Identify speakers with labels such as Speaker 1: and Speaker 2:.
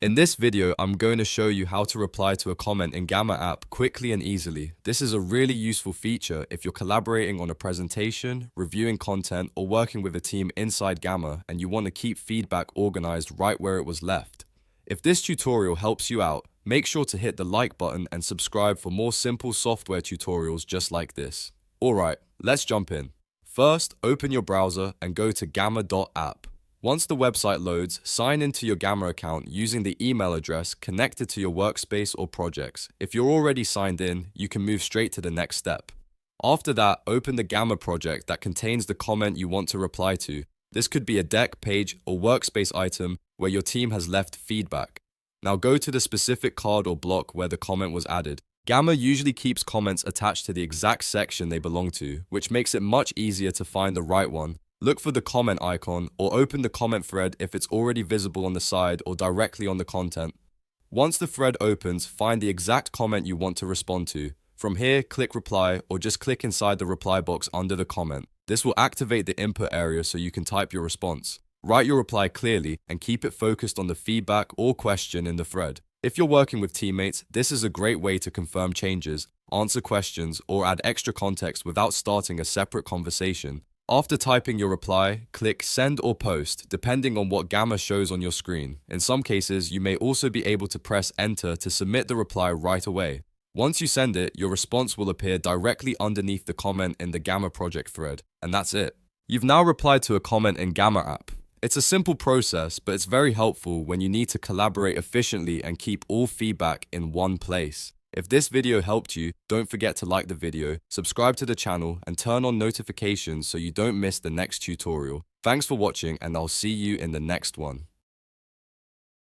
Speaker 1: In this video, I'm going to show you how to reply to a comment in Gamma app quickly and easily. This is a really useful feature if you're collaborating on a presentation, reviewing content, or working with a team inside Gamma and you want to keep feedback organized right where it was left. If this tutorial helps you out, make sure to hit the like button and subscribe for more simple software tutorials just like this. Alright, let's jump in. First, open your browser and go to gamma.app. Once the website loads, sign into your Gamma account using the email address connected to your workspace or projects. If you're already signed in, you can move straight to the next step. After that, open the Gamma project that contains the comment you want to reply to. This could be a deck, page, or workspace item where your team has left feedback. Now go to the specific card or block where the comment was added. Gamma usually keeps comments attached to the exact section they belong to, which makes it much easier to find the right one. Look for the comment icon or open the comment thread if it's already visible on the side or directly on the content. Once the thread opens, find the exact comment you want to respond to. From here, click reply or just click inside the reply box under the comment. This will activate the input area so you can type your response. Write your reply clearly and keep it focused on the feedback or question in the thread. If you're working with teammates, this is a great way to confirm changes, answer questions, or add extra context without starting a separate conversation. After typing your reply, click Send or Post, depending on what Gamma shows on your screen. In some cases, you may also be able to press Enter to submit the reply right away. Once you send it, your response will appear directly underneath the comment in the Gamma project thread, and that's it. You've now replied to a comment in Gamma app. It's a simple process, but it's very helpful when you need to collaborate efficiently and keep all feedback in one place. If this video helped you, don't forget to like the video, subscribe to the channel, and turn on notifications so you don't miss the next tutorial. Thanks for watching, and I'll see you in the next one.